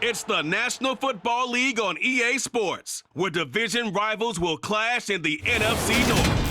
It's the National Football League on EA Sports, where division rivals will clash in the NFC North.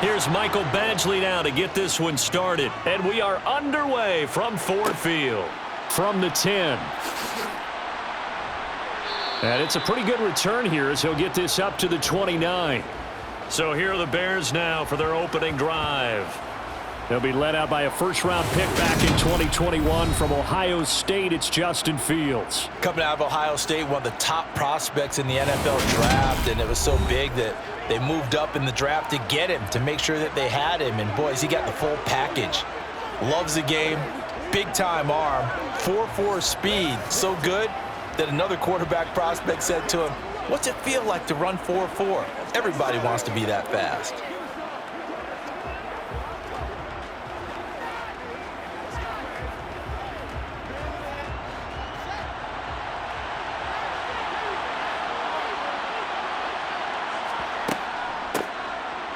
Here's Michael Badgley now to get this one started. And we are underway from Ford Field. From the 10. And it's a pretty good return here as he'll get this up to the 29. So here are the Bears now for their opening drive. They'll be led out by a first-round pick back in 2021 from Ohio State. It's Justin Fields. Coming out of Ohio State, one of the top prospects in the NFL draft, and it was so big that they moved up in the draft to get him, to make sure that they had him. And, boys, he got the full package. Loves the game, big-time arm, 4.4 speed, so good that another quarterback prospect said to him, "What's it feel like to run 4.4? Everybody wants to be that fast."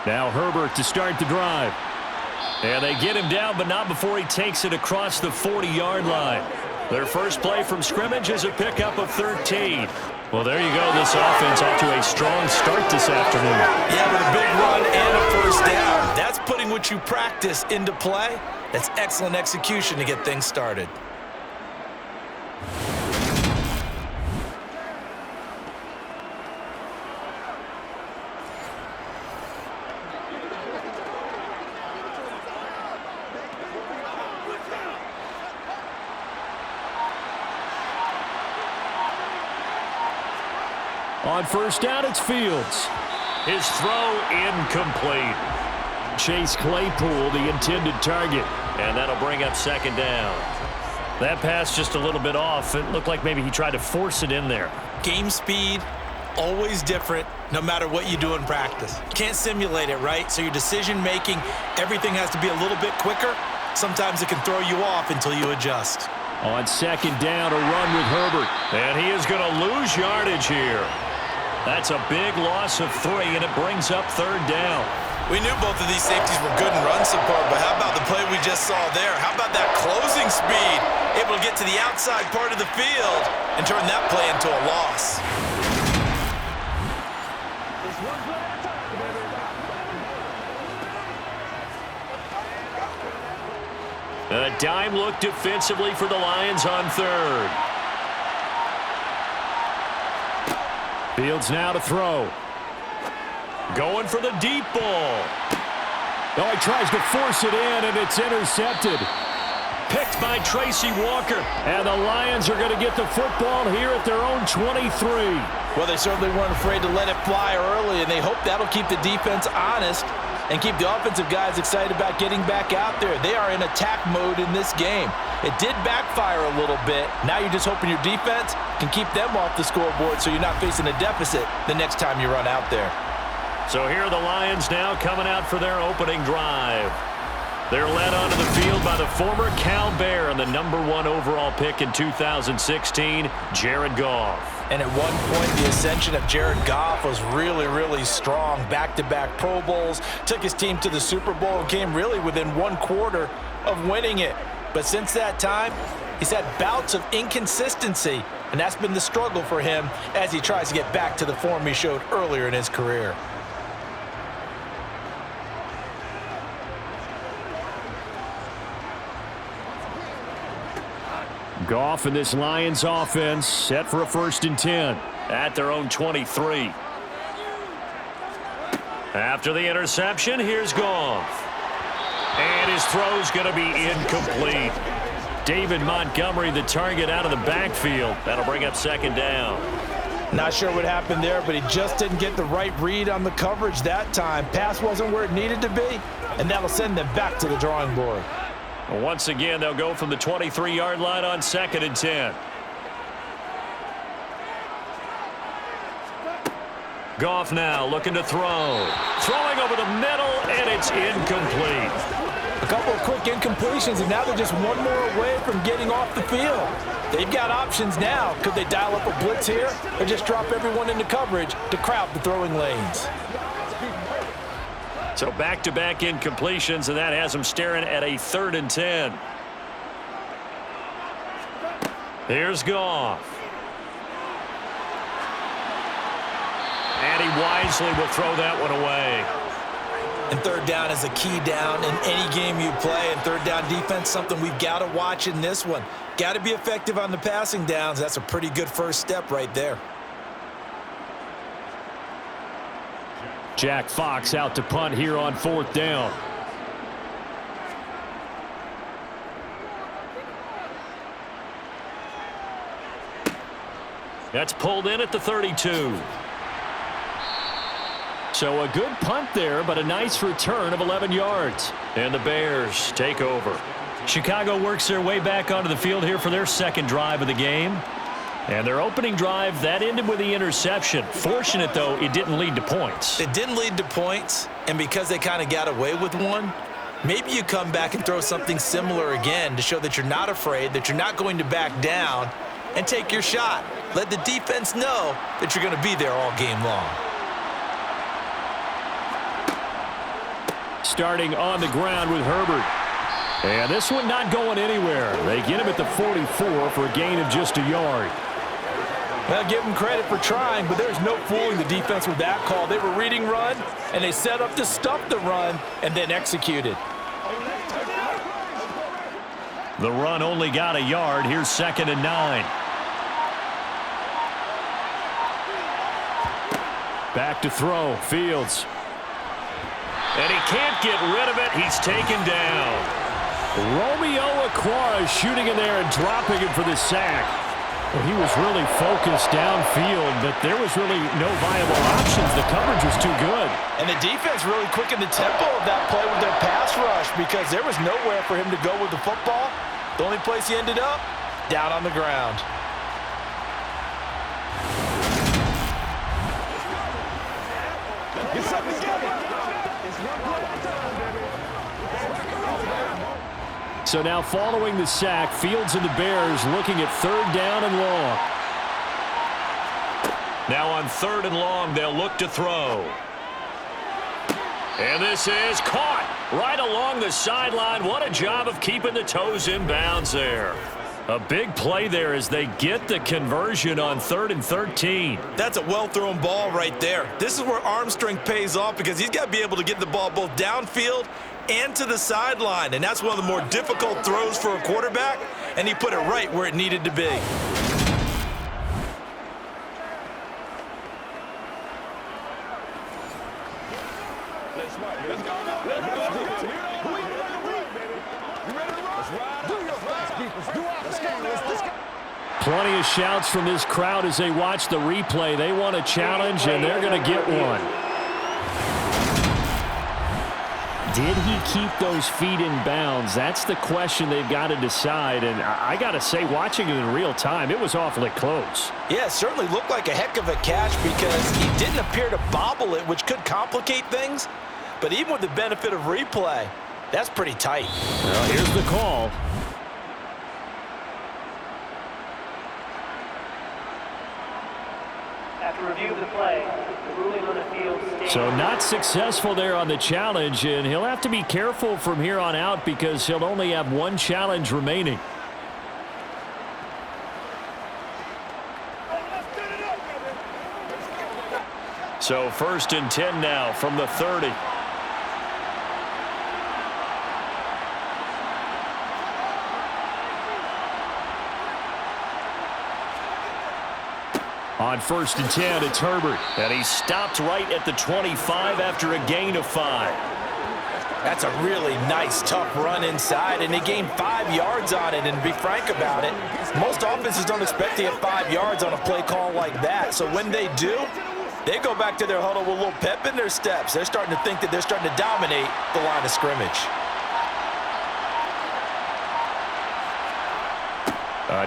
Now Herbert to start the drive. And they get him down, but not before he takes it across the 40-yard line. Their first play from scrimmage is a pickup of 13. Well, there you go. This offense off to a strong start this afternoon. Yeah, with a big run and a first down. That's putting what you practice into play. That's excellent execution to get things started. On first down, it's Fields. His throw incomplete. Chase Claypool, the intended target. And that'll bring up second down. That pass just a little bit off. It looked like maybe he tried to force it in there. Game speed, always different, no matter what you do in practice. You can't simulate it, right? So your decision-making, everything has to be a little bit quicker. Sometimes it can throw you off until you adjust. On second down, a run with Herbert. And he is going to lose yardage here. That's a big loss of 3, and it brings up third down. We knew both of these safeties were good in run support, but how about the play we just saw there? How about that closing speed? Able to get to the outside part of the field and turn that play into a loss. A dime look defensively for the Lions on third. Fields now to throw. Going for the deep ball. Oh, he tries to force it in, and it's intercepted. Picked by Tracy Walker. And the Lions are going to get the football here at their own 23. Well, they certainly weren't afraid to let it fly early, and they hope that'll keep the defense honest and keep the offensive guys excited about getting back out there. They are in attack mode in this game. It did backfire a little bit. Now you're just hoping your defense can keep them off the scoreboard so you're not facing a deficit the next time you run out there. So here are the Lions now coming out for their opening drive. They're led onto the field by the former Cal Bear and the #1 overall pick in 2016, Jared Goff. And at one point, the ascension of Jared Goff was really, really strong. Back-to-back Pro Bowls, took his team to the Super Bowl, and came really within 1/4 of winning it. But since that time, he's had bouts of inconsistency, and that's been the struggle for him as he tries to get back to the form he showed earlier in his career. Goff and this Lions offense set for a 1st and 10 at their own 23. After the interception, here's Goff. And his throw's going to be incomplete. David Montgomery, the target out of the backfield. That'll bring up second down. Not sure what happened there, but he just didn't get the right read on the coverage that time. Pass wasn't where it needed to be, and that'll send them back to the drawing board. Once again, they'll go from the 23-yard line on 2nd and 10. Goff now looking to throw. Throwing over the middle, and it's incomplete. A couple of quick incompletions, and now they're just one more away from getting off the field. They've got options now. Could they dial up a blitz here or just drop everyone into coverage to crowd the throwing lanes? So back-to-back incompletions, and that has them staring at a 3rd and 10. Here's Goff. And he wisely will throw that one away. And 3rd down is a key down in any game you play. And 3rd down defense, something we've got to watch in this one. Got to be effective on the passing downs. That's a pretty good first step right there. Jack Fox out to punt here on 4th down. That's pulled in at the 32. So a good punt there, but a nice return of 11 yards. And the Bears take over. Chicago works their way back onto the field here for their 2nd drive of the game. And their opening drive, that ended with the interception. Fortunate, though, it didn't lead to points. It didn't lead to points, and because they kind of got away with one, maybe you come back and throw something similar again to show that you're not afraid, that you're not going to back down, and take your shot. Let the defense know that you're going to be there all game long. Starting on the ground with Herbert. And this one not going anywhere. They get him at the 44 for a gain of just a yard. Well, give them credit for trying, but there's no fooling the defense with that call. They were reading run, and they set up to stop the run and then executed. The run only got a yard. Here's 2nd and 9. Back to throw. Fields. And he can't get rid of it. He's taken down. Romeo Okwara shooting in there and dropping him for the sack. Well, he was really focused downfield, but there was really no viable options. The coverage was too good. And the defense really quickened the tempo of that play with their pass rush because there was nowhere for him to go with the football. The only place he ended up, down on the ground. Get something together. So now following the sack, Fields and the Bears looking at 3rd down and long. Now on 3rd and long, they'll look to throw. And this is caught right along the sideline. What a job of keeping the toes in bounds there. A big play there as they get the conversion on 3rd and 13. That's a well-thrown ball right there. This is where arm strength pays off because he's got to be able to get the ball both downfield and to the sideline, and that's one of the more difficult throws for a quarterback, and he put it right where it needed to be. Plenty of shouts from this crowd as they watch the replay. They want a challenge, and they're going to get one. Did he keep those feet in bounds? That's the question they've got to decide. And I got to say, watching it in real time, it was awfully close. Yeah, it certainly looked like a heck of a catch because he didn't appear to bobble it, which could complicate things. But even with the benefit of replay, that's pretty tight. Well, here's the call. After review of the play, the ruling on the field stands. So not successful there on the challenge, and he'll have to be careful from here on out because he'll only have one challenge remaining. So 1st and 10 now from the 30. On 1st and 10, it's Herbert. And he stopped right at the 25 after a gain of 5. That's a really nice, tough run inside, and they gained 5 yards on it. And to be frank about it, most offenses don't expect to get 5 yards on a play call like that. So when they do, they go back to their huddle with a little pep in their steps. They're starting to think that they're starting to dominate the line of scrimmage.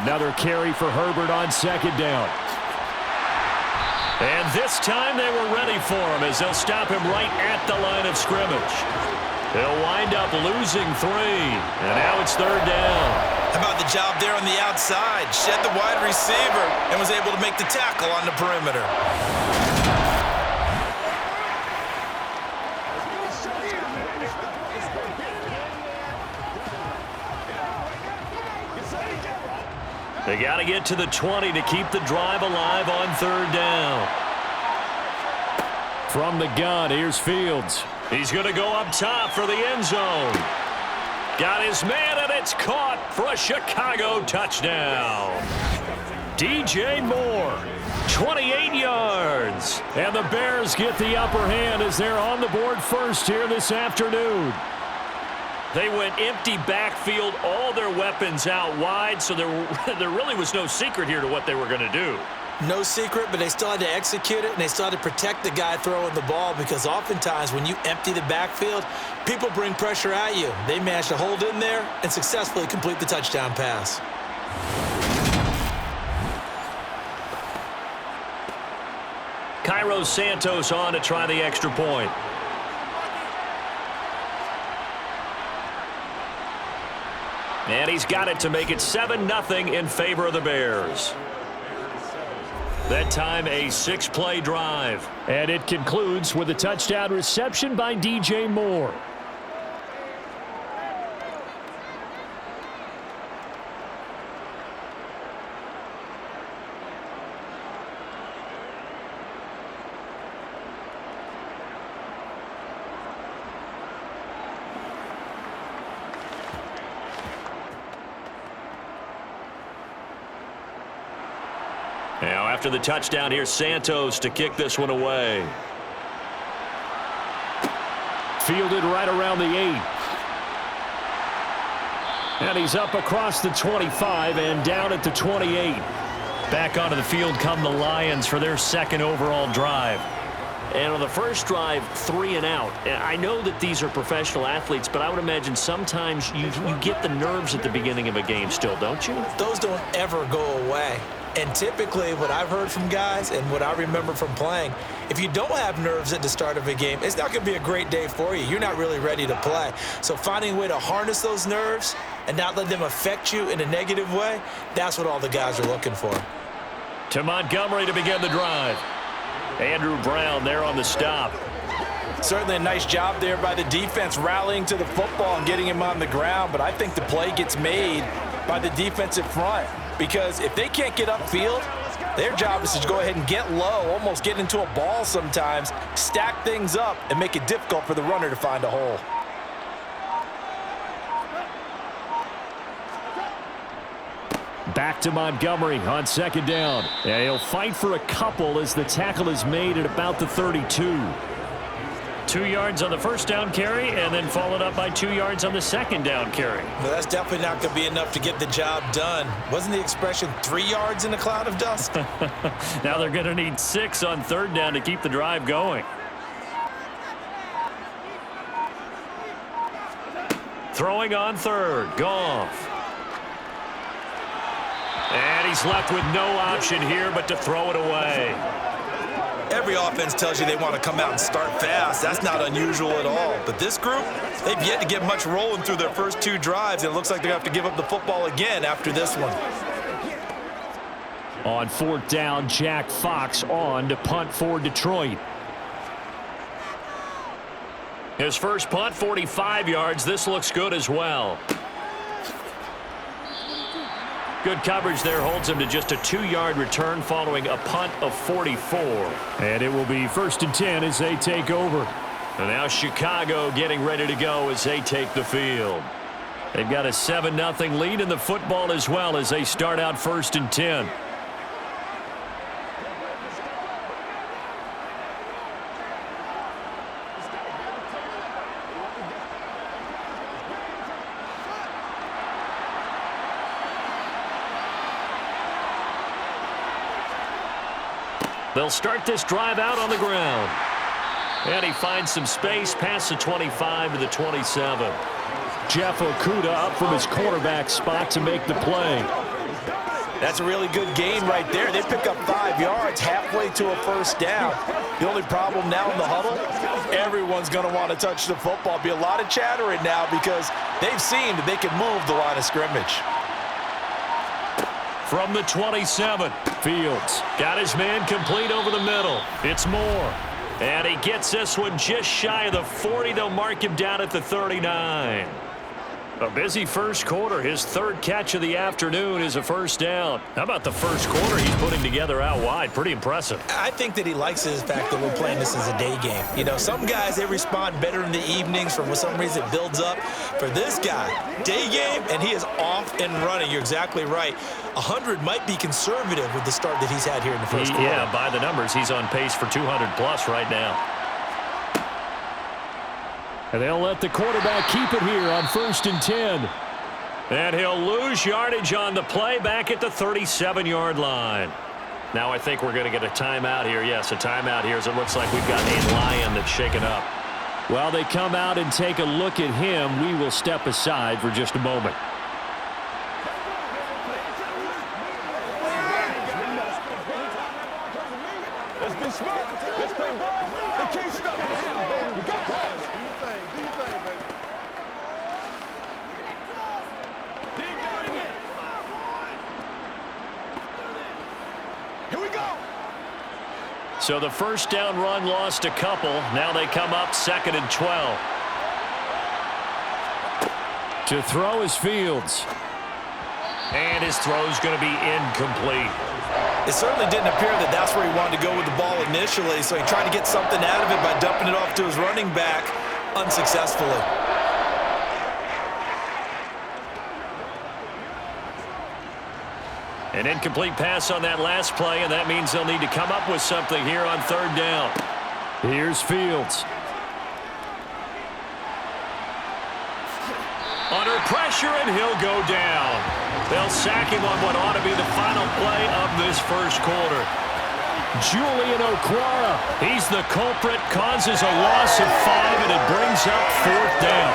Another carry for Herbert on 2nd down. And this time they were ready for him as they'll stop him right at the line of scrimmage. They'll wind up losing 3. And now it's 3rd down. How about the job there on the outside? Shed the wide receiver and was able to make the tackle on the perimeter. They got to get to the 20 to keep the drive alive on 3rd down. From the gun, here's Fields. He's going to go up top for the end zone. Got his man, and it's caught for a Chicago touchdown. DJ Moore, 28 yards. And the Bears get the upper hand as they're on the board first here this afternoon. They went empty backfield, all their weapons out wide, so there really was no secret here to what they were going to do. No secret, but they still had to execute it, and they still had to protect the guy throwing the ball because oftentimes when you empty the backfield, people bring pressure at you. They managed to hold in there and successfully complete the touchdown pass. Cairo Santos on to try the extra point. And he's got it to make it 7-0 in favor of the Bears. That time a 6-play drive. And it concludes with a touchdown reception by DJ Moore. Now, after the touchdown, here's Santos to kick this one away. Fielded right around the 8. And he's up across the 25 and down at the 28. Back onto the field come the Lions for their 2nd overall drive. And on the first drive, 3 and out. I know that these are professional athletes, but I would imagine sometimes you get the nerves at the beginning of a game still, don't you? Those don't ever go away. And typically what I've heard from guys and what I remember from playing, if you don't have nerves at the start of a game, it's not going to be a great day for you. You're not really ready to play. So finding a way to harness those nerves and not let them affect you in a negative way, that's what all the guys are looking for. To Montgomery to begin the drive. Andrew Brown there on the stop. Certainly a nice job there by the defense rallying to the football and getting him on the ground, but I think the play gets made by the defensive front. Because if they can't get upfield, their job is to go ahead and get low, almost get into a ball sometimes, stack things up, and make it difficult for the runner to find a hole. Back to Montgomery on 2nd down. And he'll fight for a couple as the tackle is made at about the 32. 2 yards on the first down carry, and then followed up by 2 yards on the 2nd down carry. Well, that's definitely not going to be enough to get the job done. Wasn't the expression 3 yards in a cloud of dust? Now they're going to need 6 on 3rd down to keep the drive going. Throwing on 3rd, Goff. And he's left with no option here but to throw it away. Every offense tells you they want to come out and start fast. That's not unusual at all. But this group, they've yet to get much rolling through their first 2 drives. And it looks like they're going to have to give up the football again after this one. On 4th down, Jack Fox on to punt for Detroit. His first punt, 45 yards. This looks good as well. Good coverage there holds him to just a 2-yard return following a punt of 44. And it will be 1st and 10 as they take over. And now Chicago getting ready to go as they take the field. They've got a 7-0 lead in the football as well as they start out 1st and 10. They'll start this drive out on the ground. And he finds some space past the 25 to the 27. Jeff Okudah up from his quarterback spot to make the play. That's a really good gain right there. They pick up 5 yards halfway to a 1st down. The only problem now in the huddle, everyone's going to want to touch the football. Be a lot of chatter right now because they've seen that they can move the line of scrimmage. From the 27, Fields got his man complete over the middle. It's Moore. And he gets this one just shy of the 40. They'll mark him down at the 39. A busy first quarter. His third catch of the afternoon is a first down. How about the first quarter he's putting together out wide? Pretty impressive. I think that he likes the fact that we're playing this as a day game. You know, some guys, they respond better in the evenings. For some reason, it builds up. For this guy, day game, and he is off and running. You're exactly right. 100 might be conservative with the start that he's had here in the first quarter. Yeah, by the numbers, he's on pace for 200+ right now. And they'll let the quarterback keep it here on 1st and 10. And he'll lose yardage on the play back at the 37-yard line. Now I think we're going to get a timeout here. Yes, a timeout here as it looks like we've got a Lion that's shaken up. While they come out and take a look at him, we will step aside for just a moment. Let's be smart. Let's play ball. They can't stop us. You got this. Do your thing, baby. Here we go. So the first down run lost a couple. Now they come up 2nd and 12. To throw is Fields. And his throw's going to be incomplete. It certainly didn't appear that that's where he wanted to go with the ball initially, so he tried to get something out of it by dumping it off to his running back unsuccessfully. An incomplete pass on that last play, and that means they'll need to come up with something here on 3rd down. Here's Fields. Under pressure, and he'll go down. They'll sack him on what ought to be the final play of this first quarter. Julian Okwara, he's the culprit, causes a loss of 5, and it brings up 4th down.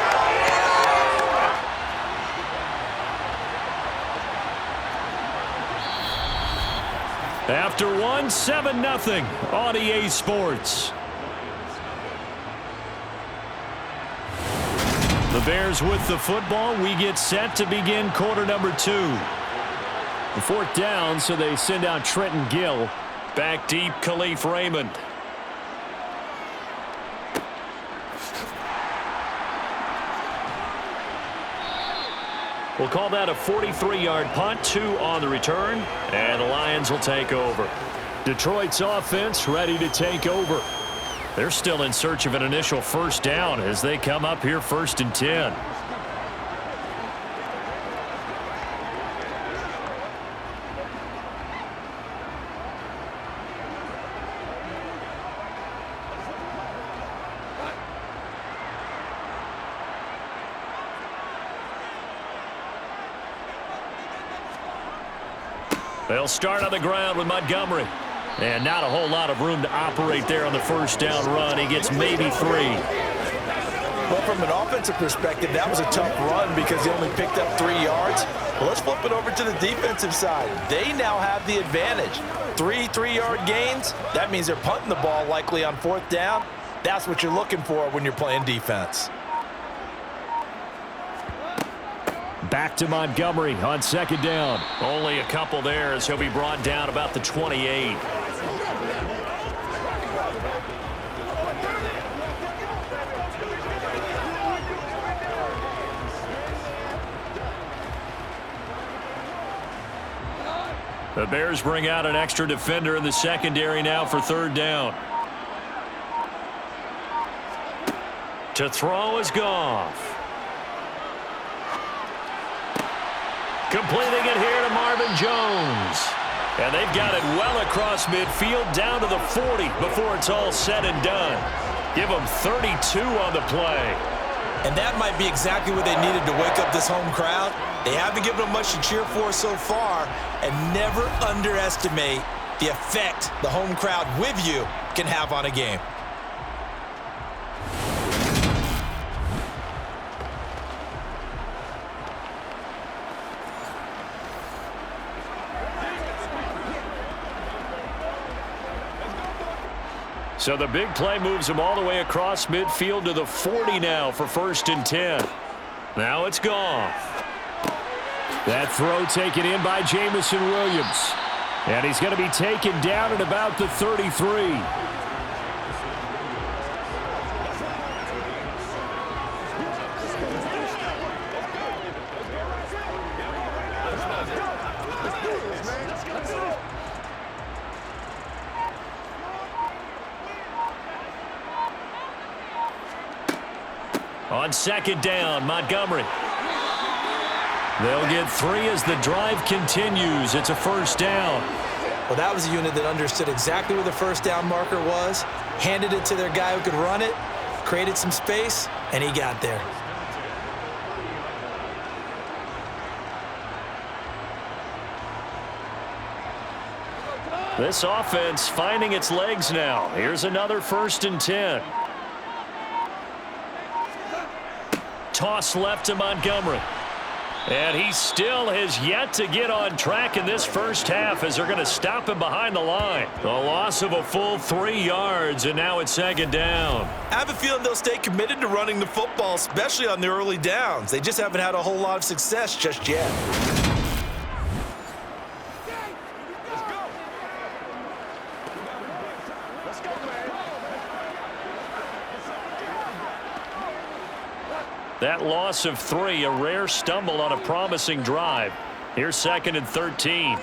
After one, 7-0 on EA Sports. The Bears with the football. We get set to begin quarter number 2. The 4th down, so they send out Trenton Gill. Back deep, Khalif Raymond. We'll call that a 43-yard punt, 2 on the return, and the Lions will take over. Detroit's offense ready to take over. They're still in search of an initial first down as they come up here 1st and 10. They'll start on the ground with Montgomery. And not a whole lot of room to operate there on the first down run. He gets maybe 3. Well, from an offensive perspective, that was a tough run because he only picked up 3 yards. Well, let's flip it over to the defensive side. They now have the advantage. 3 3-yard gains. That means they're punting the ball likely on 4th down. That's what you're looking for when you're playing defense. Back to Montgomery on 2nd down. Only a couple there as he'll be brought down about the 28. The Bears bring out an extra defender in the secondary now for 3rd down. To throw is Goff. Completing it here to Marvin Jones. And they've got it well across midfield down to the 40 before it's all said and done. Give them 32 on the play. And that might be exactly what they needed to wake up this home crowd. They haven't given them much to cheer for so far, and never underestimate the effect the home crowd with you can have on a game. So the big play moves him all the way across midfield to the 40 now for 1st and 10. Now it's Goff. That throw taken in by Jamison Williams. And he's going to be taken down at about the 33. On 2nd down, Montgomery. They'll get 3 as the drive continues. It's a 1st down. Well, that was a unit that understood exactly where the 1st down marker was, handed it to their guy who could run it, created some space, and he got there. This offense finding its legs now. Here's another 1st and 10. Toss left to Montgomery. And he still has yet to get on track in this 1st half as they're going to stop him behind the line. The loss of a full 3 yards, and now it's 2nd down. I have a feeling they'll stay committed to running the football, especially on the early downs. They just haven't had a whole lot of success just yet. That loss of 3, a rare stumble on a promising drive. Here's 2nd and 13.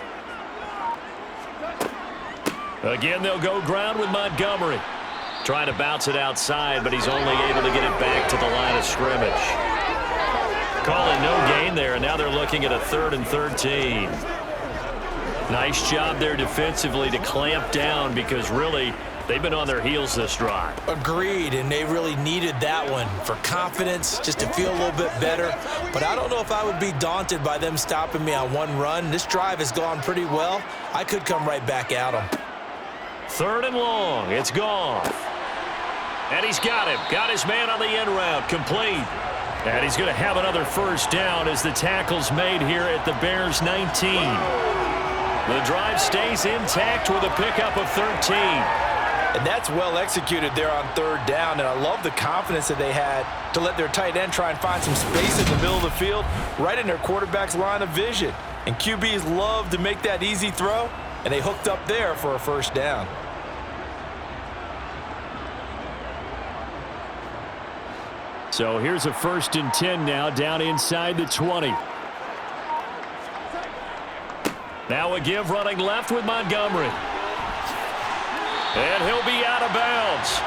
Again, they'll go ground with Montgomery. Trying to bounce it outside, but he's only able to get it back to the line of scrimmage. Calling no gain there, and now they're looking at a 3rd and 13. Nice job there defensively to clamp down because really they've been on their heels this drive. Agreed, and they really needed that one for confidence, just to feel a little bit better. But I don't know if I would be daunted by them stopping me on one run. This drive has gone pretty well. I could come right back at them. 3rd and long. It's Goff. And he's got him. Got his man on the end route. Complete. And he's going to have another 1st down as the tackle's made here at the Bears' 19. The drive stays intact with a pickup of 13. And that's well executed there on 3rd down, and I love the confidence that they had to let their tight end try and find some space in the middle of the field, right in their quarterback's line of vision. And QBs love to make that easy throw, and they hooked up there for a 1st down. So here's a 1st and 10 now down inside the 20. Now a give running left with Montgomery. And he'll be out of bounds.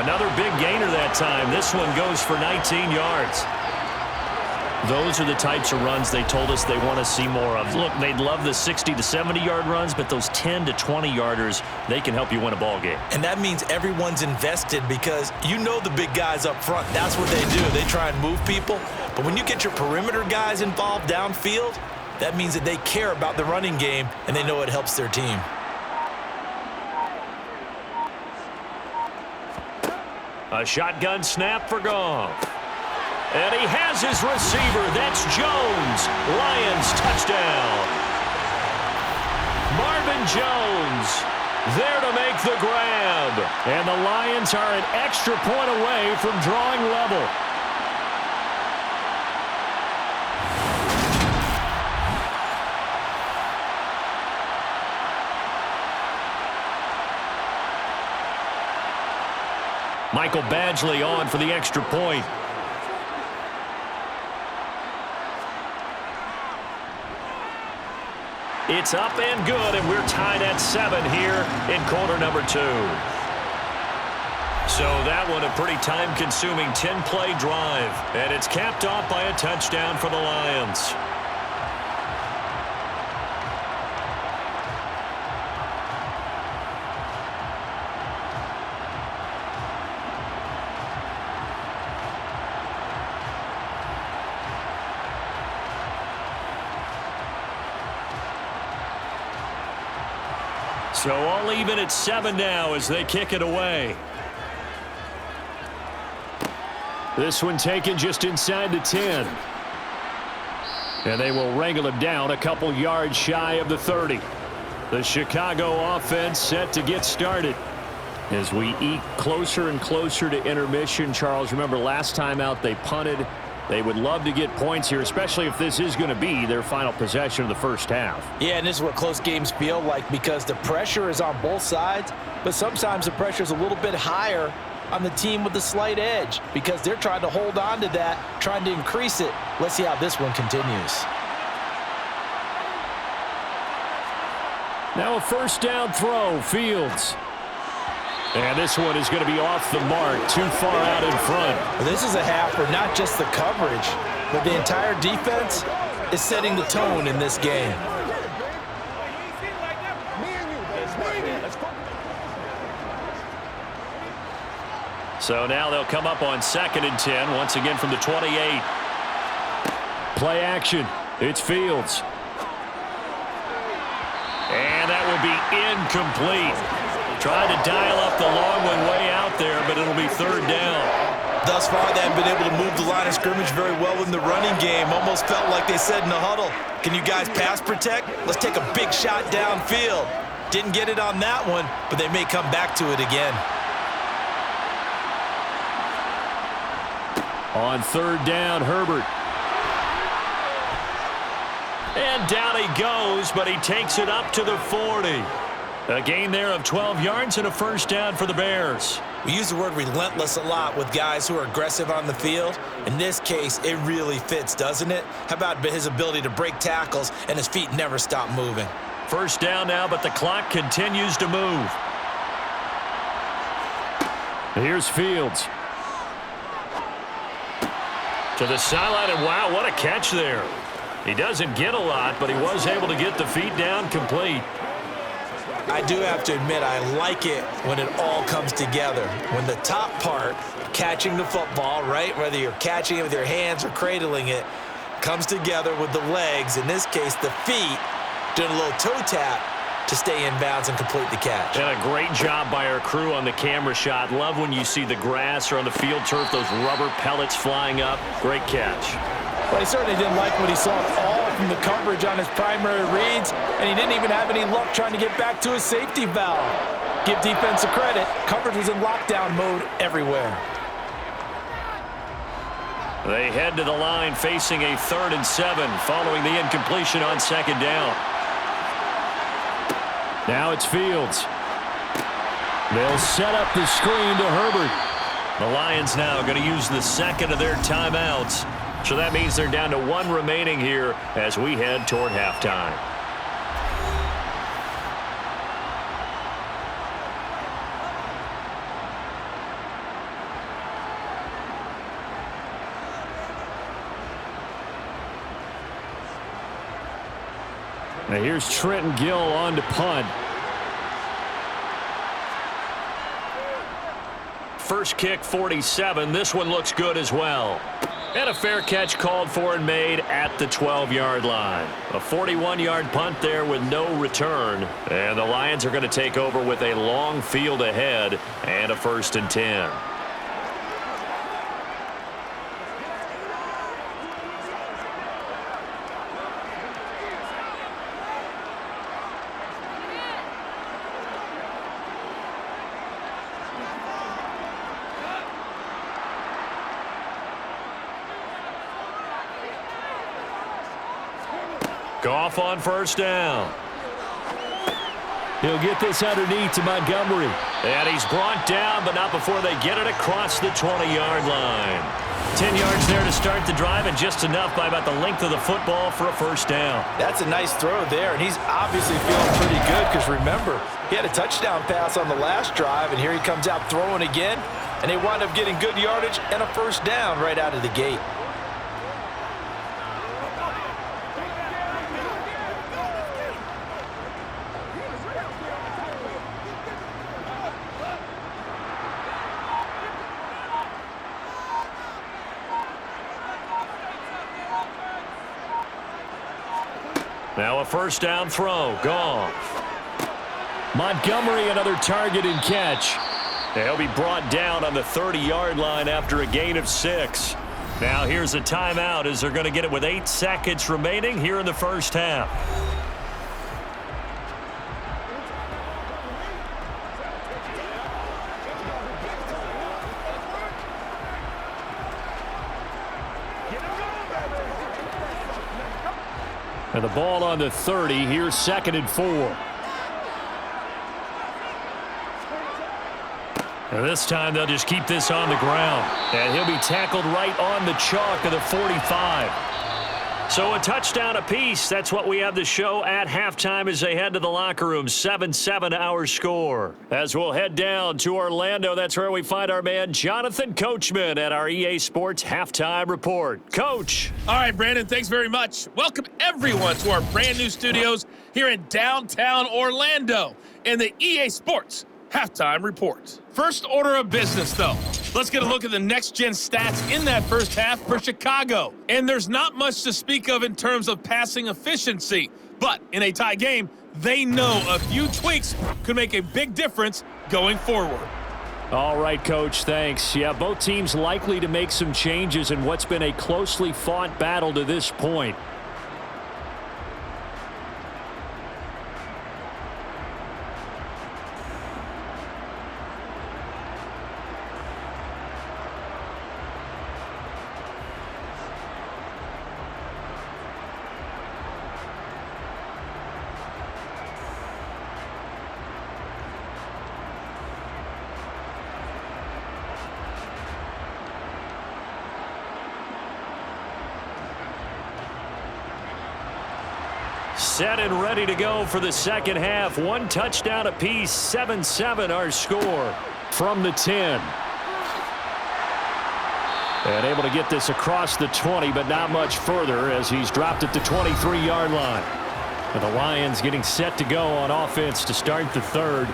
Another big gainer that time. This one goes for 19 yards. Those are the types of runs they told us they want to see more of. Look, they'd love the 60 to 70-yard runs, but those 10 to 20-yarders, they can help you win a ball game. And that means everyone's invested because you know the big guys up front. That's what they do. They try and move people. But when you get your perimeter guys involved downfield, that means that they care about the running game, and they know it helps their team. A shotgun snap for Goff. And he has his receiver. That's Jones. Lions touchdown. Marvin Jones there to make the grab. And the Lions are an extra point away from drawing level. Michael Badgley on for the extra point. It's up and good, and we're tied at 7 here in quarter number 2. So that one a pretty time-consuming 10-play drive, and it's capped off by a touchdown for the Lions. So all even at 7 now as they kick it away. This one taken just inside the 10. And they will wrangle him down a couple yards shy of the 30. The Chicago offense set to get started. As we eke closer and closer to intermission, Charles, remember last time out they punted. They would love to get points here, especially if this is going to be their final possession of the first half. Yeah, and this is what close games feel like because the pressure is on both sides, but sometimes the pressure is a little bit higher on the team with the slight edge because they're trying to hold on to that, trying to increase it. Let's see how this one continues. Now a first down throw, Fields. And this one is going to be off the mark, too far out in front. Well, this is a half where not just the coverage, but the entire defense is setting the tone in this game. So now they'll come up on 2nd and 10, once again from the 28. Play action. It's Fields. And that will be incomplete. Trying to dial up the long one way out there, but it'll be 3rd down. Thus far, they haven't been able to move the line of scrimmage very well in the running game. Almost felt like they said in the huddle, can you guys pass protect? Let's take a big shot downfield. Didn't get it on that one, but they may come back to it again. On 3rd down, Herbert. And down he goes, but he takes it up to the 40. A gain there of 12 yards and a first down for the Bears. We use the word relentless a lot with guys who are aggressive on the field. In this case, it really fits, doesn't it? How about his ability to break tackles and his feet never stop moving? First down now, but the clock continues to move. Here's Fields. To the sideline, and wow, what a catch there. He doesn't get a lot, but he was able to get the feet down complete. I do have to admit, I like it when it all comes together. When the top part, catching the football, right, whether you're catching it with your hands or cradling it, comes together with the legs, in this case the feet, doing a little toe tap to stay in bounds and complete the catch. And a great job by our crew on the camera shot. Love when you see the grass or on the field turf, those rubber pellets flying up. Great catch. But he certainly didn't like what he saw all from the coverage on his primary reads, and he didn't even have any luck trying to get back to his safety valve. Give defense a credit. Coverage was in lockdown mode everywhere. They head to the line facing a 3rd and 7 following the incompletion on 2nd down. Now it's Fields. They'll set up the screen to Herbert. The Lions now going to use the 2nd of their timeouts. So that means they're down to 1 remaining here as we head toward halftime. Now here's Trenton Gill on to punt. First kick, 47. This one looks good as well. And a fair catch called for and made at the 12-yard line. A 41-yard punt there with no return. And the Lions are going to take over with a long field ahead and a 1st and 10. Goff on first down. He'll get this underneath to Montgomery. And he's brought down, but not before they get it across the 20-yard line. 10 yards there to start the drive, and just enough by about the length of the football for a first down. That's a nice throw there, and he's obviously feeling pretty good because remember, he had a touchdown pass on the last drive, and here he comes out throwing again, and they wind up getting good yardage and a first down right out of the gate. Now a first down throw. Goff. Montgomery, another target and catch. They'll be brought down on the 30-yard line after a gain of 6. Now here's a timeout as they're going to get it with 8 seconds remaining here in the first half. And the ball on the 30. Here's 2nd and 4. And this time they'll just keep this on the ground. And he'll be tackled right on the chalk of the 45. So a touchdown apiece. That's what we have to show at halftime as they head to the locker room. 7-7 our score. As we'll head down to Orlando, that's where we find our man Jonathan Coachman at our EA Sports Halftime Report. Coach. All right, Brandon, thanks very much. Welcome everyone to our brand new studios here in downtown Orlando in the EA Sports Halftime Report. First order of business, though. Let's get a look at the next-gen stats in that first half for Chicago. And there's not much to speak of in terms of passing efficiency. But in a tie game, they know a few tweaks could make a big difference going forward. All right, Coach, thanks. Yeah, both teams likely to make some changes in what's been a closely fought battle to this point. Set and ready to go for the second half. One touchdown apiece. 7-7 our score from the 10. And able to get this across the 20, but not much further as he's dropped at the 23-yard line. And the Lions getting set to go on offense to start the third.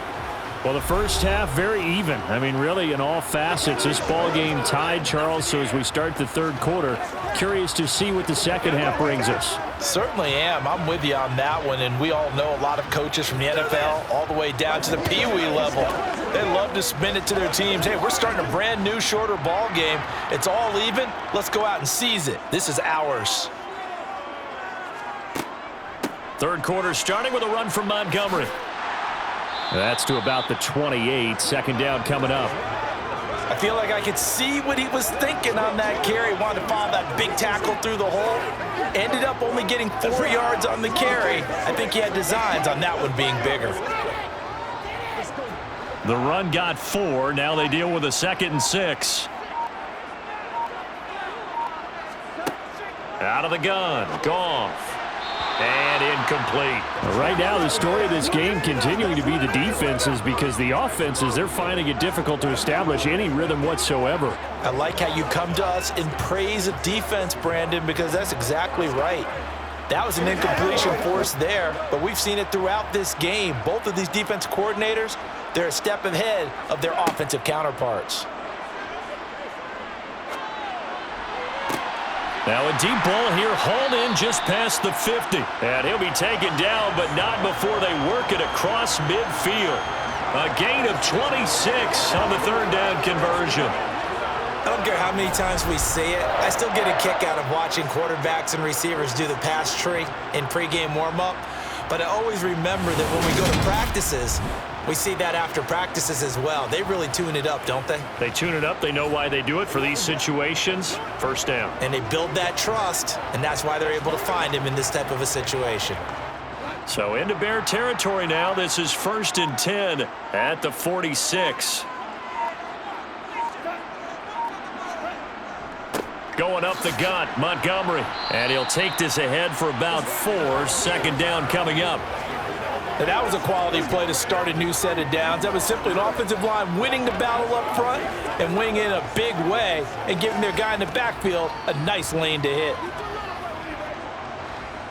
Well, the first half, very even. I mean, really, in all facets, this ball game tied, Charles. So as we start the third quarter, curious to see what the second half brings us. Certainly am. I'm with you on that one. And we all know a lot of coaches from the NFL all the way down to the Pee Wee level. They love to spin it to their teams. Hey, we're starting a brand new, shorter ball game. It's all even. Let's go out and seize it. This is ours. Third quarter starting with a run from Montgomery. That's to about the 28. Second down coming up. I feel like I could see what he was thinking on that carry. Wanted to follow that big tackle through the hole. Ended up only getting 4 yards on the carry. I think he had designs on that one being bigger. The run got 4. Now they deal with a 2nd and 6. Out of the gun. Goff. And incomplete. Right now, the story of this game continuing to be the defenses because the offenses, they're finding it difficult to establish any rhythm whatsoever. I like how you come to us in praise of defense, Brandon, because that's exactly right. That was an incompletion force there, but we've seen it throughout this game. Both of these defense coordinators, they're a step ahead of their offensive counterparts. Now a deep ball here, hauled in just past the 50. And he'll be taken down, but not before they work it across midfield. A gain of 26 on the third down conversion. I don't care how many times we see it. I still get a kick out of watching quarterbacks and receivers do the pass tree in pregame warm-up. But I always remember that when we go to practices, we see that after practices as well. They really tune it up, don't they? They tune it up. They know why they do it for these situations. First down. And they build that trust, and that's why they're able to find him in this type of a situation. So into Bear territory now. This is 1st and 10 at the 46. Going up the gut, Montgomery. And he'll take this ahead for about 4. Second down coming up. And that was a quality play to start a new set of downs. That was simply an offensive line winning the battle up front and winning in a big way and giving their guy in the backfield a nice lane to hit.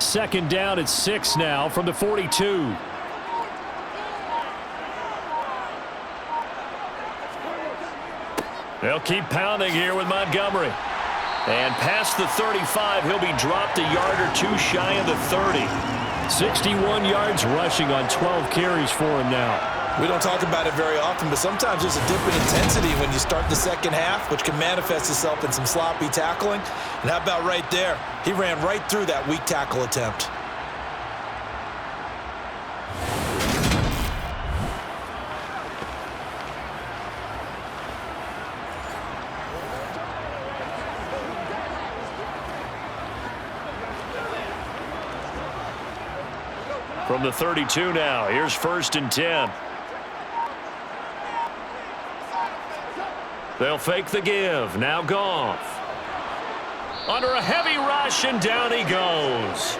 Second down at 6 now from the 42. They'll keep pounding here with Montgomery. And past the 35, he'll be dropped a yard or 2 shy of the 30. 61 yards rushing on 12 carries for him now. We don't talk about it very often, but sometimes there's a dip in intensity when you start the second half, which can manifest itself in some sloppy tackling. And how about right there? He ran right through that weak tackle attempt. From the 32 now, here's 1st and 10. They'll fake the give. Now Goff. Under a heavy rush, and down he goes.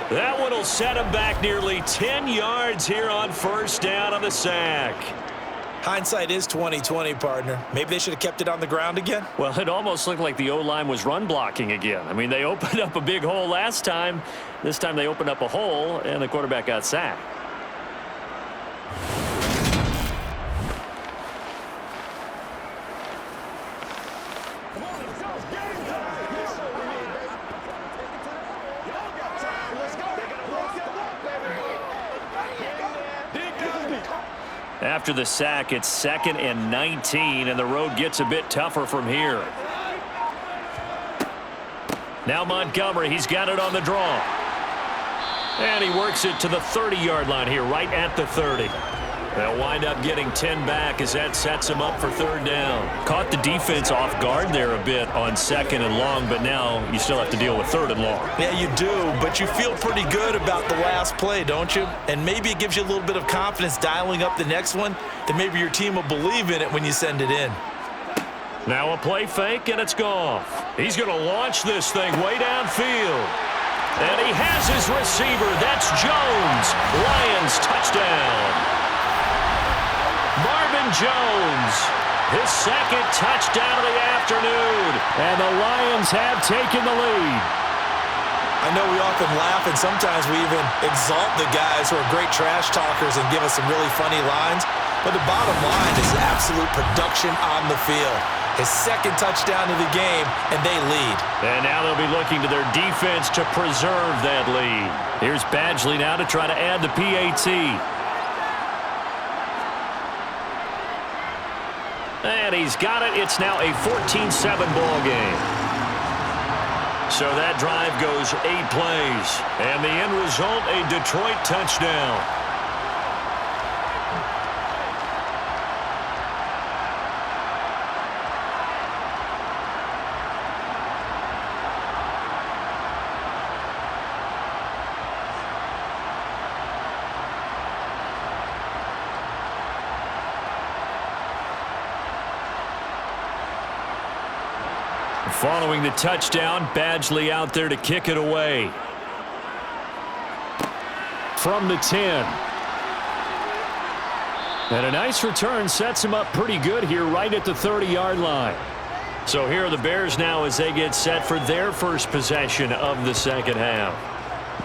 That one will set him back nearly 10 yards here on 1st down on the sack. Hindsight is 20/20, partner. Maybe they should have kept it on the ground again. Well, it almost looked like the O-line was run blocking again. I mean, they opened up a big hole last time. This time they opened up a hole, and the quarterback got sacked. After the sack, it's 2nd and 19, and the road gets a bit tougher from here. Now Montgomery, he's got it on the draw. And he works it to the 30-yard line here, right at the 30. They'll wind up getting 10 back as that sets him up for 3rd down. Caught the defense off guard there a bit on 2nd and long, but now you still have to deal with 3rd and long. Yeah, you do, but you feel pretty good about the last play, don't you? And maybe it gives you a little bit of confidence dialing up the next one, that maybe your team will believe in it when you send it in. Now a play fake, and it's Goff. He's going to launch this thing way downfield. And he has his receiver. That's Jones. Lions touchdown. Marvin Jones, his 2nd touchdown of the afternoon. And the Lions have taken the lead. I know we often laugh, and sometimes we even exalt the guys who are great trash talkers and give us some really funny lines. But the bottom line is absolute production on the field. His 2nd touchdown of the game, and they lead. And now they'll be looking to their defense to preserve that lead. Here's Badgley now to try to add the PAT. And he's got it. It's now a 14-7 ball game. So that drive goes 8 plays. And the end result, a Detroit touchdown. Following the touchdown, Badgley out there to kick it away. From the 10. And a nice return sets him up pretty good here right at the 30-yard line. So here are the Bears now as they get set for their first possession of the second half.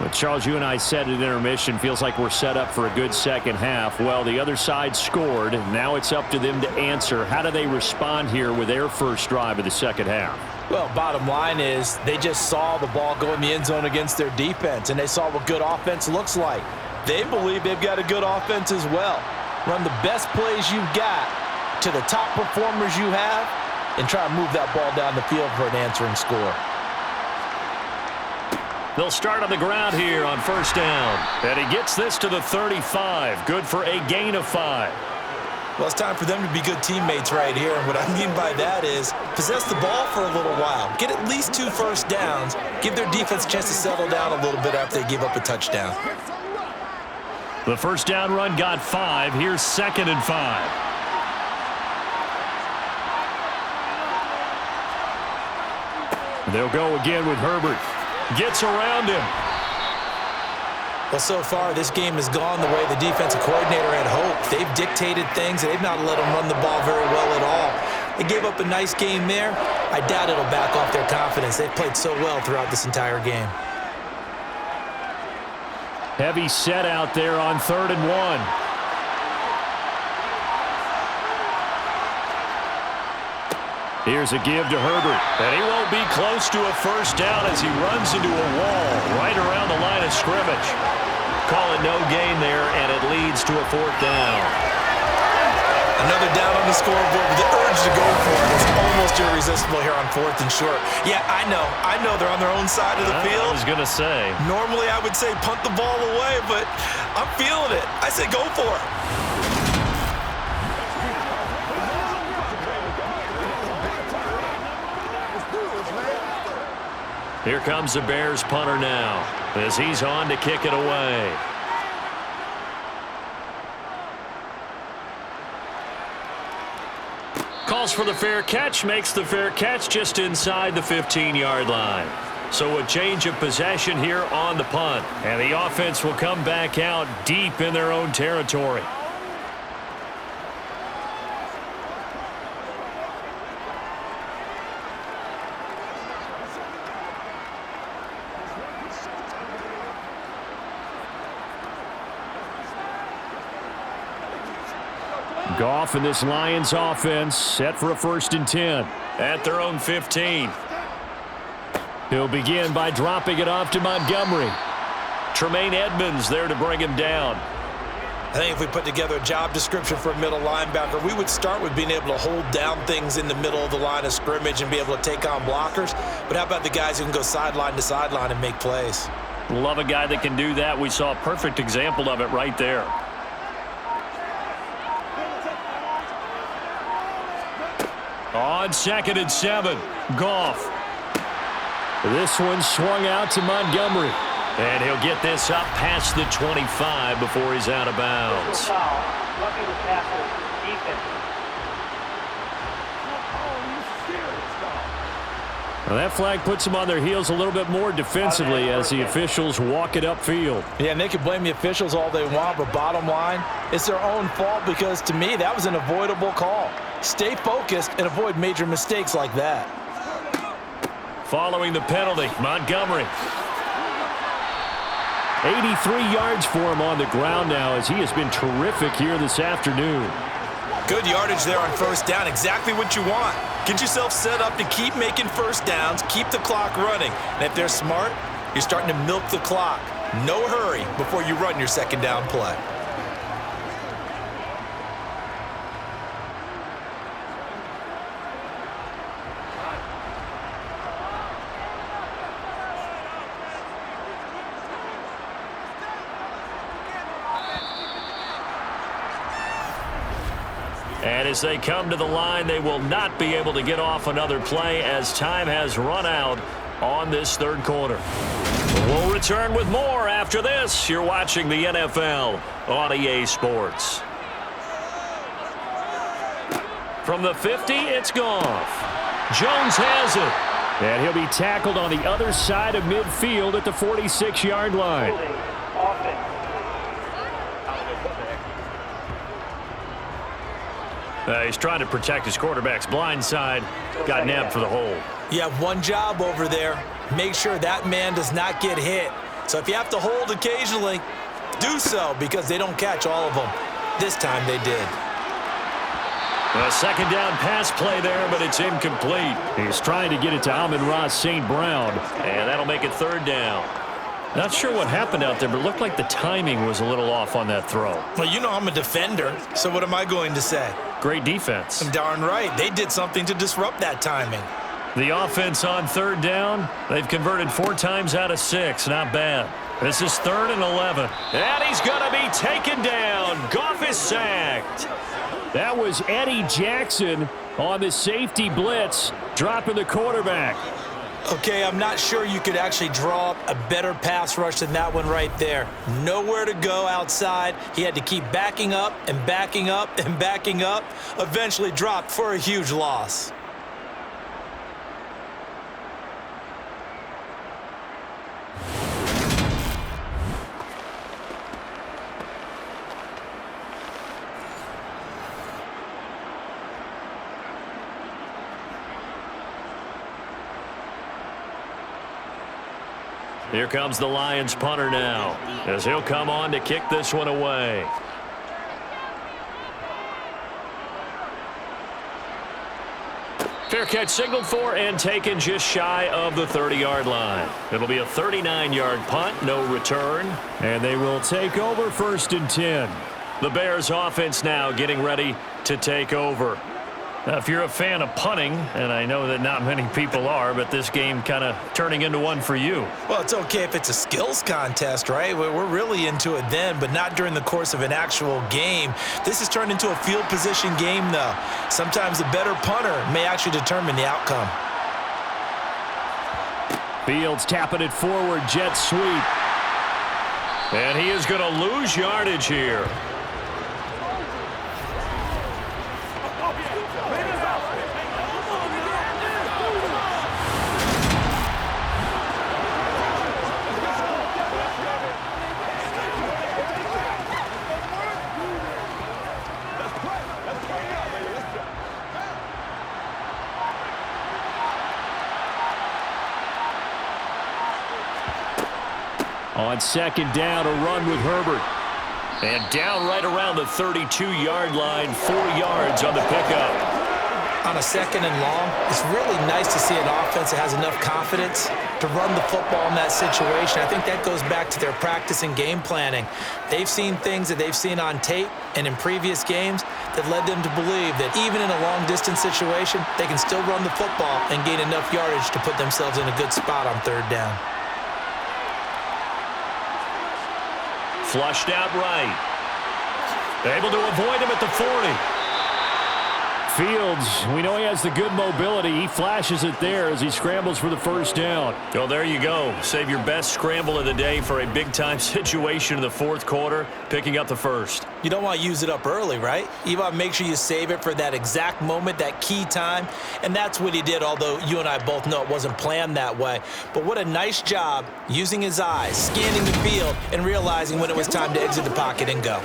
Well, Charles, you and I said at intermission, feels like we're set up for a good second half. Well, the other side scored. Now it's up to them to answer. How do they respond here with their first drive of the second half? Well, bottom line is they just saw the ball go in the end zone against their defense, and they saw what good offense looks like. They believe they've got a good offense as well. Run the best plays you've got to the top performers you have and try to move that ball down the field for an answering score. They'll start on the ground here on 1st down. And he gets this to the 35. Good for a gain of 5. Well, it's time for them to be good teammates right here. And what I mean by that is possess the ball for a little while. Get at least 2 first downs. Give their defense a chance to settle down a little bit after they give up a touchdown. The first down run got 5. Here's 2nd and 5. They'll go again with Herbert. Gets around him. Well, so far, this game has gone the way the defensive coordinator had hoped. They've dictated things, and they've not let them run the ball very well at all. They gave up a nice game there. I doubt it'll back off their confidence. They've played so well throughout this entire game. Heavy set out there on 3rd and 1. Here's a give to Herbert, and he won't be close to a first down as he runs into a wall right around the line of scrimmage. Call it no gain there, and it leads to a 4th down. Another down on the scoreboard, but the urge to go for it is almost irresistible here on 4th and short. Yeah, I know they're on their own side of the field. I was going to say. Normally I would say punt the ball away, but I'm feeling it. I say go for it. Here comes the Bears punter now as he's on to kick it away. calls for the fair catch, makes the fair catch just inside the 15-yard line. So a change of possession here on the punt. And the offense will come back out deep in their own territory. Goff and this Lions offense set for a 1st and 10 at their own 15. He'll begin by dropping it off to Montgomery. Tremaine Edmonds there to bring him down. I think if we put together a job description for a middle linebacker, we would start with being able to hold down things in the middle of the line of scrimmage and be able to take on blockers. But how about the guys who can go sideline to sideline and make plays? Love a guy that can do that. We saw a perfect example of it right there. On 2nd and 7, Goff. This one swung out to Montgomery. And he'll get this up past the 25 before he's out of bounds. Roughing the passer, defense. Now that flag puts them on their heels a little bit more defensively as the officials walk it upfield. Yeah, and they can blame the officials all they want, but bottom line, it's their own fault because, to me, that was an avoidable call. Stay focused and avoid major mistakes like that. Following the penalty, Montgomery. 83 yards for him on the ground now as he has been terrific here this afternoon. Good yardage there on 1st down, exactly what you want. Get yourself set up to keep making 1st downs, keep the clock running. And if they're smart, you're starting to milk the clock. No hurry before you run your 2nd down play. And as they come to the line, they will not be able to get off another play as time has run out on this 3rd quarter. We'll return with more after this. You're watching the NFL on EA Sports. From the 50, it's Goff. Jones has it. And he'll be tackled on the other side of midfield at the 46-yard line. Offense. He's trying to protect his quarterback's blind side. Got nabbed for the hold. You have one job over there. Make sure that man does not get hit. So if you have to hold occasionally, do so because they don't catch all of them. This time they did. A 2nd down pass play there, but it's incomplete. He's trying to get it to Amon-Ra St. Brown, and that'll make it 3rd down. Not sure what happened out there, but it looked like the timing was a little off on that throw. Well, you know I'm a defender, so what am I going to say? Great defense. Darn right. They did something to disrupt that timing. The offense on 3rd down, they've converted 4 times out of 6. Not bad. This is 3rd and 11. And he's going to be taken down. Goff is sacked. That was Eddie Jackson on the safety blitz, dropping the quarterback. Okay, I'm not sure you could actually draw up a better pass rush than that one right there. Nowhere to go outside. He had to keep backing up and backing up and backing up. Eventually dropped for a huge loss. Here comes the Lions punter now as he'll come on to kick this one away. Fair catch signaled for and taken just shy of the 30-yard line. It'll be a 39-yard punt, no return, and they will take over 1st and 10. The Bears offense now getting ready to take over. Now, if you're a fan of punting, and I know that not many people are, but this game kind of turning into one for you. Well, it's okay if it's a skills contest, right? We're really into it then, but not during the course of an actual game. This has turned into a field position game, though. Sometimes the better punter may actually determine the outcome. Fields tapping it forward, jet sweep. And he is going to lose yardage here. On second down, a run with Herbert. And down right around the 32-yard line, 4 yards on the pickup. On a second and long, it's really nice to see an offense that has enough confidence to run the football in that situation. I think that goes back to their practice and game planning. They've seen things that they've seen on tape and in previous games that led them to believe that even in a long-distance situation, they can still run the football and gain enough yardage to put themselves in a good spot on third down. Flushed out right. Able to avoid him at the 40. Fields, we know he has the good mobility. He flashes it there as he scrambles for the first down. Well, there you go. Save your best scramble of the day for a big-time situation in the fourth quarter, picking up the first. You don't want to use it up early, right? You want to make sure you save it for that exact moment, that key time, and that's what he did, although you and I both know it wasn't planned that way. But what a nice job using his eyes, scanning the field, and realizing when it was time to exit the pocket and go.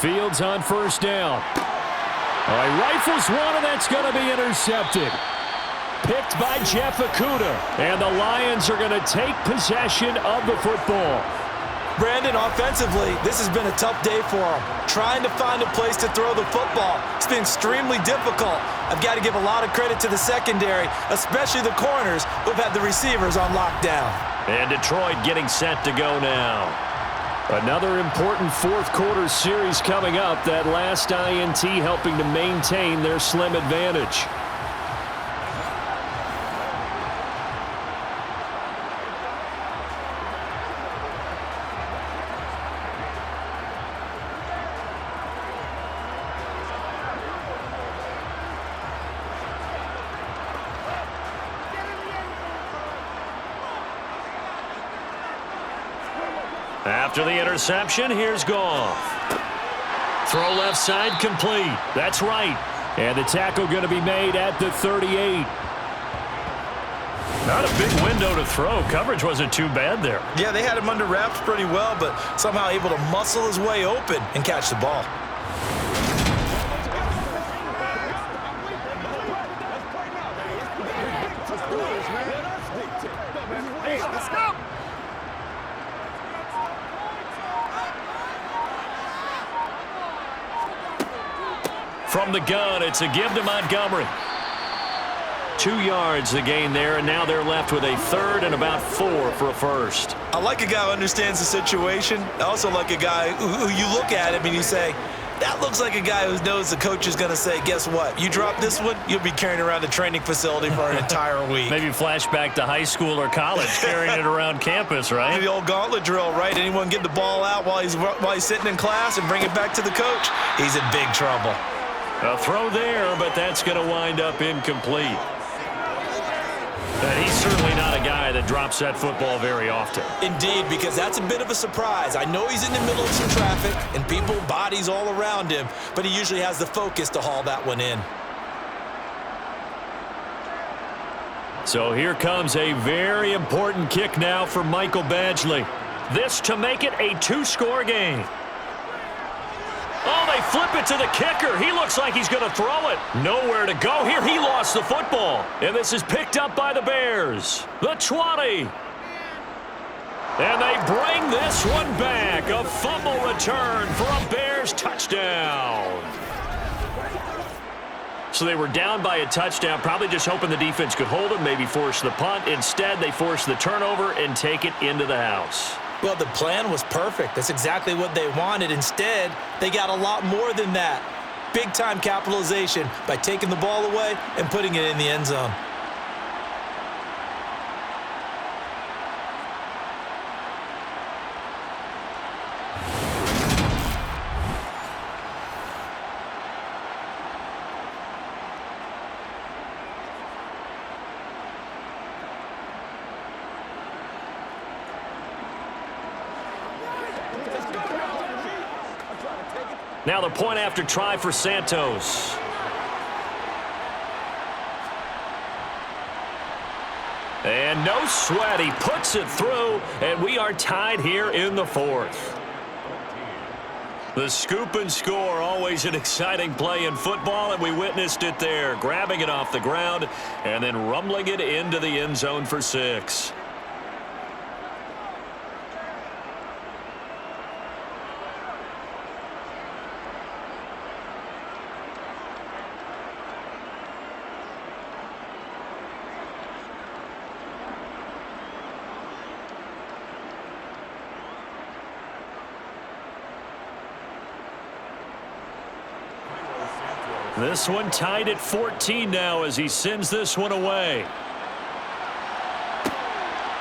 Fields on first down. All right, rifles one, and that's going to be intercepted. Picked by Jeff Okudah, and the Lions are going to take possession of the football. Brandon, offensively, this has been a tough day for him. Trying to find a place to throw the football. It's been extremely difficult. I've got to give a lot of credit to the secondary, especially the corners who've had the receivers on lockdown. And Detroit getting set to go now. Another important fourth quarter series coming up. That last INT helping to maintain their slim advantage. After the interception, here's Goff. Throw left side complete. That's right. And the tackle going to be made at the 38. Not a big window to throw. Coverage wasn't too bad there. Yeah, they had him under wraps pretty well, but somehow able to muscle his way open and catch the ball. From the gun, it's a give to Montgomery. 2 yards the gain there, and now they're left with a third and about 4 for a first. I like a guy who understands the situation. I also like a guy who you look at him and you say, that looks like a guy who knows the coach is going to say, guess what? You drop this one, you'll be carrying around the training facility for an entire week. Maybe flashback to high school or college, carrying it around campus, right? The old gauntlet drill, right? Anyone get the ball out while he's sitting in class and bring it back to the coach? He's in big trouble. A throw there, but that's going to wind up incomplete. And he's certainly not a guy that drops that football very often. Indeed, because that's a bit of a surprise. I know he's in the middle of some traffic and people, bodies all around him, but he usually has the focus to haul that one in. So here comes a very important kick now for Michael Badgley. This to make it a 2-score game. Oh, they flip it to the kicker. He looks like he's going to throw it. Nowhere to go here. He lost the football. And this is picked up by the Bears. The 20. And they bring this one back. A fumble return for a Bears touchdown. So they were down by a touchdown, probably just hoping the defense could hold them, maybe force the punt. Instead, they force the turnover and take it into the house. Well, the plan was perfect. That's exactly what they wanted. Instead, they got a lot more than that. Big-time capitalization by taking the ball away and putting it in the end zone. Now the point after try for Santos. And no sweat. He puts it through, and we are tied here in the fourth. The scoop and score, always an exciting play in football, and we witnessed it there, grabbing it off the ground and then rumbling it into the end zone for 6. This one tied at 14 now as he sends this one away.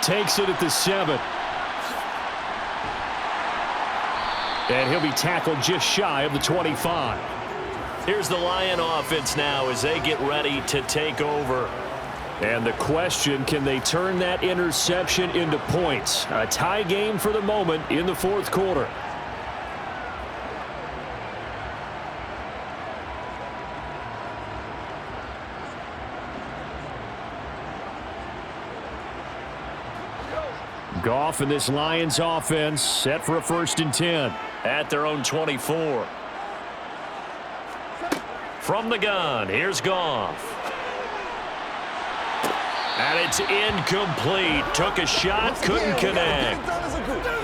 Takes it at the 7. And he'll be tackled just shy of the 25. Here's the Lion offense now as they get ready to take over. And the question, can they turn that interception into points? A tie game for the moment in the fourth quarter. Goff and this Lions offense set for a 1st and 10. At their own 24. From the gun, here's Goff. And it's incomplete. Took a shot, couldn't connect.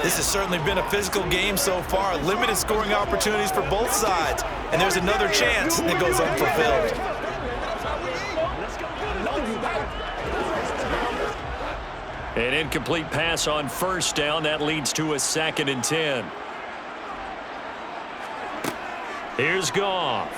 This has certainly been a physical game so far. Limited scoring opportunities for both sides. And there's another chance that goes unfulfilled. An incomplete pass on 1st down. That leads to a 2nd and 10. Here's Goff.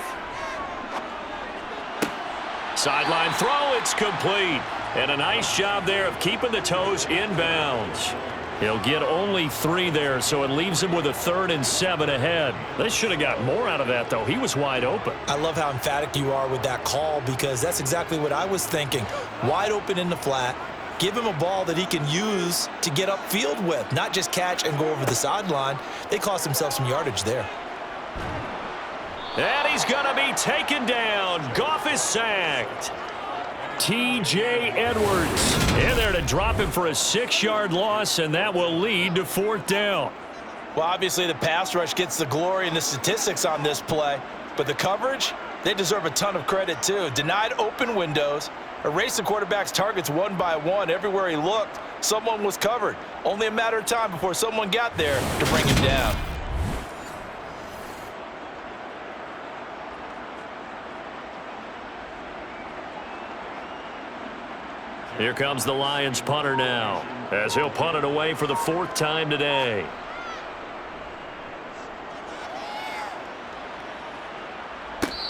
Sideline throw. It's complete. And a nice job there of keeping the toes inbounds. He'll get only 3 there, so it leaves him with a 3rd and 7 ahead. They should have got more out of that, though. He was wide open. I love how emphatic you are with that call because that's exactly what I was thinking. Wide open in the flat. Give him a ball that he can use to get upfield with, not just catch and go over the sideline. They cost themselves some yardage there. And he's going to be taken down. Goff is sacked. T.J. Edwards in there to drop him for a 6-yard loss, and that will lead to 4th down. Well, obviously the pass rush gets the glory and the statistics on this play, but the coverage, they deserve a ton of credit too. Denied open windows, erased the quarterback's targets one by one. Everywhere he looked, someone was covered. Only a matter of time before someone got there to bring him down. Here comes the Lions punter now, as he'll punt it away for the 4th time today.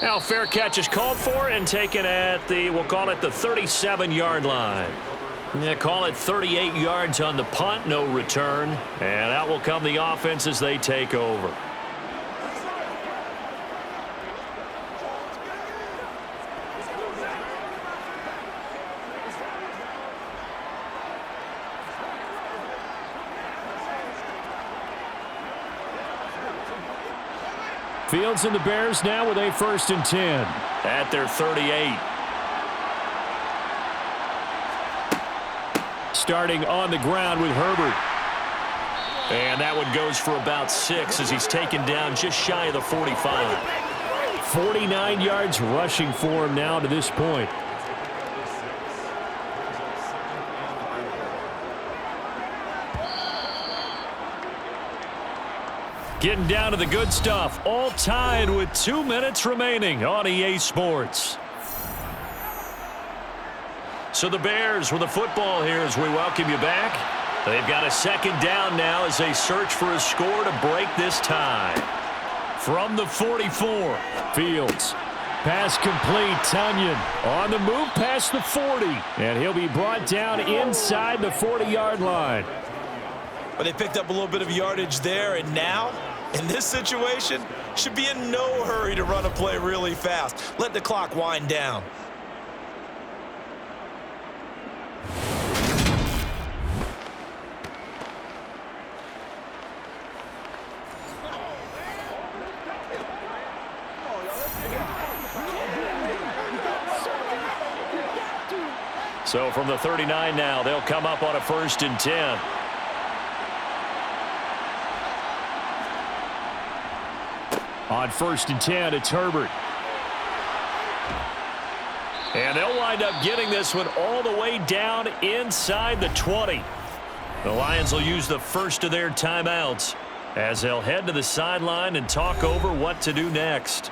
Now fair catch is called for and taken at the, we'll call it the 37-yard line. Yeah, call it 38 yards on the punt, no return. And out will come the offense as they take over. Fields and the Bears now with a 1st and 10. At their 38. Starting on the ground with Herbert. And that one goes for about 6 as he's taken down just shy of the 45. 49 yards rushing for him now to this point. Getting down to the good stuff. All tied with 2 minutes remaining on EA Sports. So the Bears with the football here as we welcome you back. They've got a 2nd down now as they search for a score to break this tie. From the 44, Fields. Pass complete. Tunyon on the move past the 40. And he'll be brought down inside the 40-yard line. But they picked up a little bit of yardage there, and now, in this situation, should be in no hurry to run a play really fast. Let the clock wind down. So from the 39 now, they'll come up on a 1st and 10. On 1st and 10, it's Herbert. And they'll wind up getting this one all the way down inside the 20. The Lions will use the first of their timeouts as they'll head to the sideline and talk over what to do next.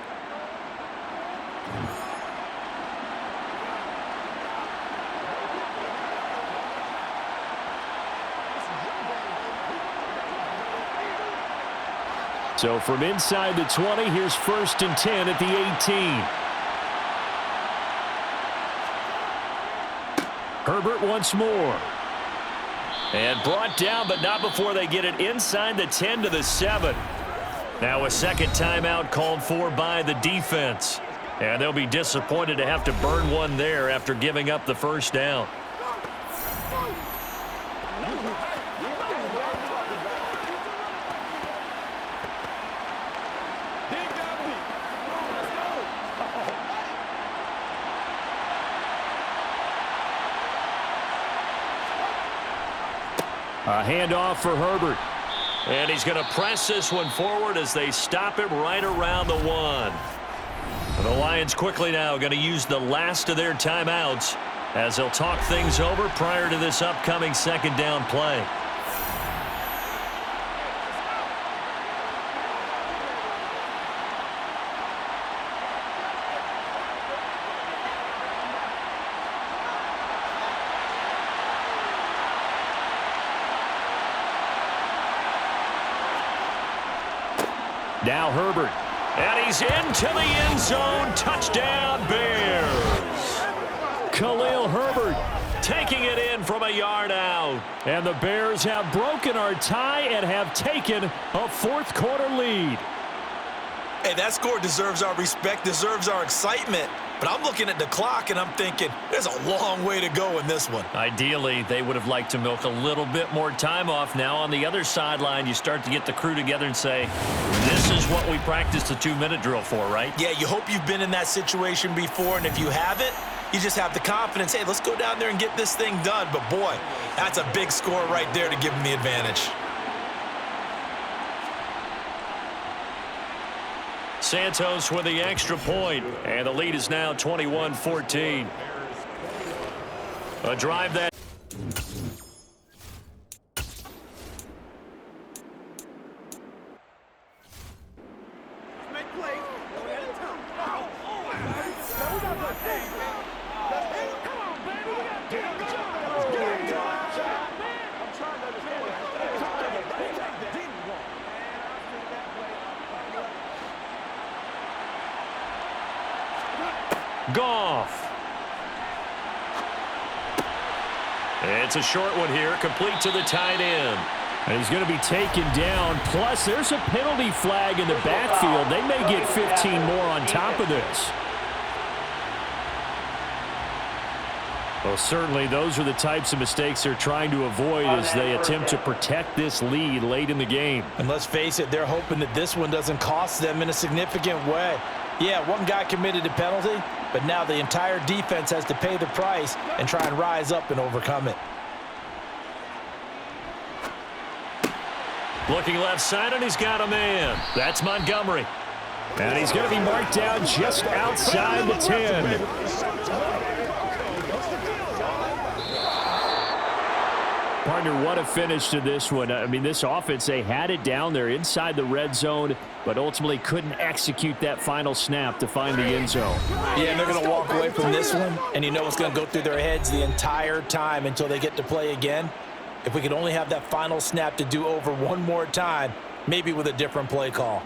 So from inside the 20, here's 1st and 10 at the 18. Herbert once more. And brought down, but not before they get it inside the 10 to the 7. Now a second timeout called for by the defense. And they'll be disappointed to have to burn one there after giving up the first down. A handoff for Herbert. And he's going to press this one forward as they stop him right around the 1. The Lions quickly now going to use the last of their timeouts as they'll talk things over prior to this upcoming second down play. Now Herbert. And he's into the end zone. Touchdown, Bears. Khalil Herbert Taking it in from a yard out. And the Bears have broken our tie and have taken a fourth-quarter lead. Hey, that score deserves our respect, deserves our excitement. But I'm looking at the clock, and I'm thinking there's a long way to go in this one. Ideally, they would have liked to milk a little bit more time off. Now on the other sideline, you start to get the crew together and say, this is what we practiced the 2-minute drill for, right? Yeah, you hope you've been in that situation before, and if you haven't, you just have the confidence, hey, let's go down there and get this thing done. But, boy, that's a big score right there to give them the advantage. Santos with the extra point, and the lead is now 21-14. A drive that... Goff. It's a short one here, complete to the tight end. And he's going to be taken down. Plus, there's a penalty flag in the backfield. They may get 15 more on top of this. Well, certainly those are the types of mistakes they're trying to avoid as they attempt to protect this lead late in the game. And let's face it, they're hoping that this one doesn't cost them in a significant way. Yeah, one guy committed a penalty, but now the entire defense has to pay the price and try and rise up and overcome it. Looking left side, and he's got a man. That's Montgomery. And he's going to be marked down just outside the 10. Partner, what a finish to this one. I mean, this offense, they had it down there inside the red zone, but ultimately couldn't execute that final snap to find the end zone. Yeah, and they're going to walk away from this one, and you know what's going to go through their heads the entire time until they get to play again. If we could only have that final snap to do over one more time, maybe with a different play call.